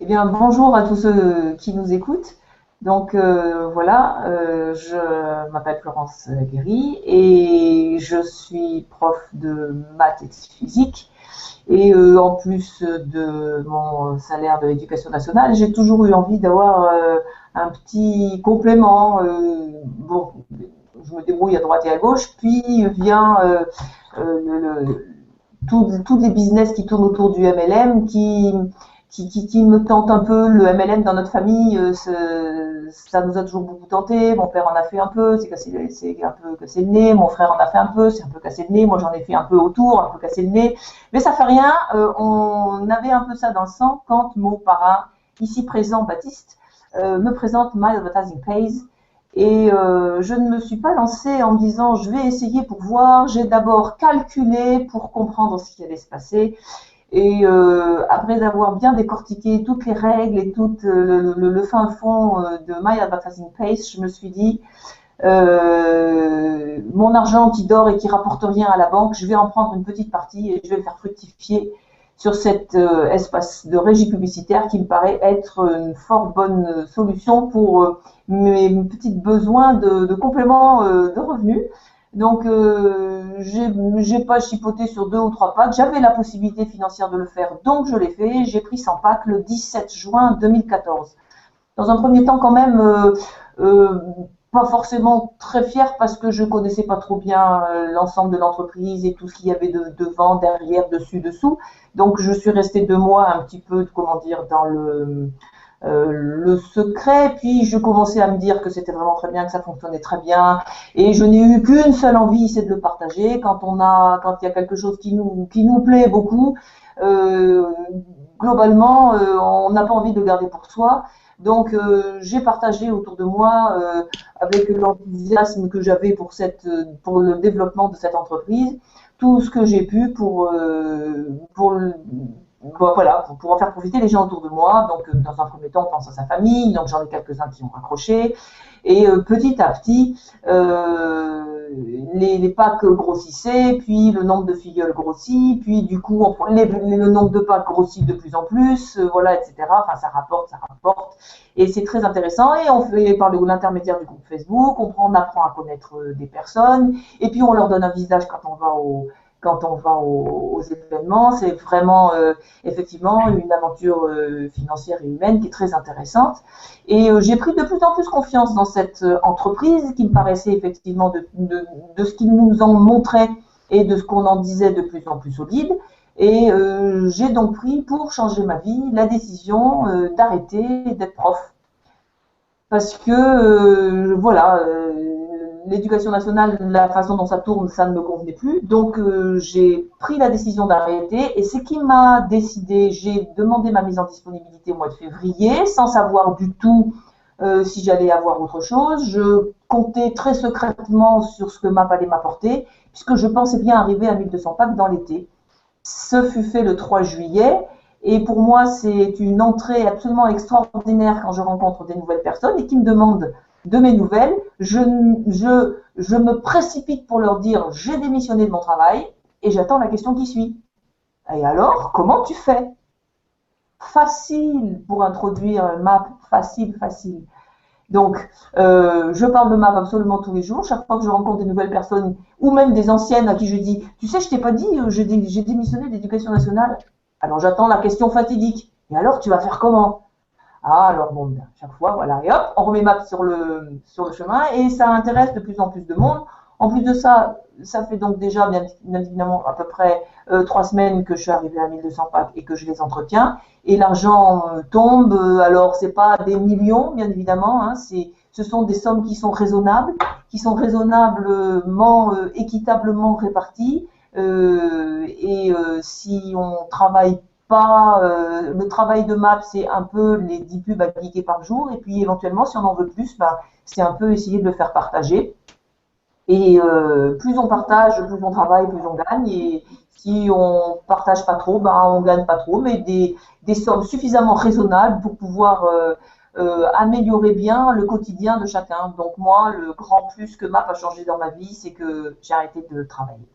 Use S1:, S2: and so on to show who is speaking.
S1: Eh bien, bonjour à tous ceux qui nous écoutent. Donc voilà, je m'appelle Florence Guéry et je suis prof de maths et de physique. Et en plus de mon salaire de l'éducation nationale, j'ai toujours eu envie d'avoir un petit complément. Bon, je me débrouille à droite et à gauche, puis vient tous les business qui tournent autour du MLM qui me tente un peu. Le MLM dans notre famille, ça nous a toujours beaucoup tenté. Mon père en a fait un peu, c'est un peu cassé le nez. Mon frère en a fait un peu, c'est un peu cassé le nez. Moi, j'en ai fait un peu autour, un peu cassé le nez. Mais ça fait rien. On avait un peu ça dans le sang quand mon parrain, ici présent, Baptiste, me présente My Advertising Pays. Et je ne me suis pas lancée en me disant je vais essayer pour voir. J'ai d'abord calculé pour comprendre ce qui allait se passer. Et après avoir bien décortiqué toutes les règles et tout le fin fond de My Advertising Pace, je me suis dit mon argent qui dort et qui rapporte rien à la banque, je vais en prendre une petite partie et je vais le faire fructifier sur cet espace de régie publicitaire qui me paraît être une fort bonne solution pour mes petits besoins de complément de revenus. Donc, j'ai pas chipoté sur 2 ou 3 packs. J'avais la possibilité financière de le faire, donc je l'ai fait. J'ai pris 100 packs le 17 juin 2014. Dans un premier temps, quand même, euh, pas forcément très fière parce que je connaissais pas trop bien l'ensemble de l'entreprise et tout ce qu'il y avait devant, derrière, dessus, dessous. Donc, je suis restée 2 mois un petit peu, comment dire, dans le secret, puis je commençais à me dire que c'était vraiment très bien, que ça fonctionnait très bien, et je n'ai eu qu'une seule envie, c'est de le partager. Quand il y a quelque chose qui nous plaît beaucoup, euh, globalement, on n'a pas envie de le garder pour soi. Donc j'ai partagé autour de moi avec l'enthousiasme que j'avais pour le développement de cette entreprise tout ce que j'ai pu bon, voilà, pour pouvoir faire profiter les gens autour de moi. Donc, dans un premier temps, on pense à sa famille. Donc, j'en ai quelques-uns qui ont accroché. Et petit à petit, les packs grossissaient, puis le nombre de filleuls grossit, puis du coup, le nombre de packs grossit de plus en plus, voilà, etc. Enfin, ça rapporte, ça rapporte. Et c'est très intéressant. Et on fait par l'intermédiaire du groupe Facebook, on apprend à connaître des personnes, et puis on leur donne un visage quand on va aux événements. C'est vraiment effectivement une aventure financière et humaine qui est très intéressante. Et j'ai pris de plus en plus confiance dans cette entreprise qui me paraissait effectivement de ce qu'ils nous en montraient et de ce qu'on en disait de plus en plus solide. Et j'ai donc pris, pour changer ma vie, la décision d'arrêter d'être prof. Parce que, voilà, l'éducation nationale, la façon dont ça tourne, ça ne me convenait plus. Donc, j'ai pris la décision d'arrêter. Et c'est qui m'a décidé. J'ai demandé ma mise en disponibilité au mois de février, sans savoir du tout si j'allais avoir autre chose. Je comptais très secrètement sur ce que MAP allait m'apporter, puisque je pensais bien arriver à 1200 packs dans l'été. Ce fut fait le 3 juillet. Et pour moi, c'est une entrée absolument extraordinaire quand je rencontre des nouvelles personnes et qui me demandent de mes nouvelles. Je me précipite pour leur dire j'ai démissionné de mon travail et j'attends la question qui suit. Et alors, comment tu fais? Facile pour introduire un map, facile, facile. Donc, je parle de MAP absolument tous les jours. Chaque fois que je rencontre des nouvelles personnes ou même des anciennes à qui je dis, tu sais, je t'ai pas dit, j'ai démissionné de l'éducation nationale. Alors, j'attends la question fatidique. Et alors, tu vas faire comment? Ah, alors bon, chaque fois, voilà, et hop, on remet MAP sur le chemin et ça intéresse de plus en plus de monde. En plus de ça, ça fait donc déjà, bien évidemment, à peu près 3 semaines que je suis arrivée à 1200 packs et que je les entretiens. Et l'argent tombe, alors c'est pas des millions, bien évidemment, hein, ce sont des sommes qui sont raisonnablement, équitablement réparties. Et si on travaille pas, le travail de MAP, c'est un peu les 10 pubs à cliquer par jour. Et puis éventuellement, si on en veut plus, ben, c'est un peu essayer de le faire partager. Et plus on partage, plus on travaille, plus on gagne. Et si on partage pas trop, ben on gagne pas trop, mais des sommes suffisamment raisonnables pour pouvoir améliorer bien le quotidien de chacun. Donc moi, le grand plus que MAP a changé dans ma vie, c'est que j'ai arrêté de travailler.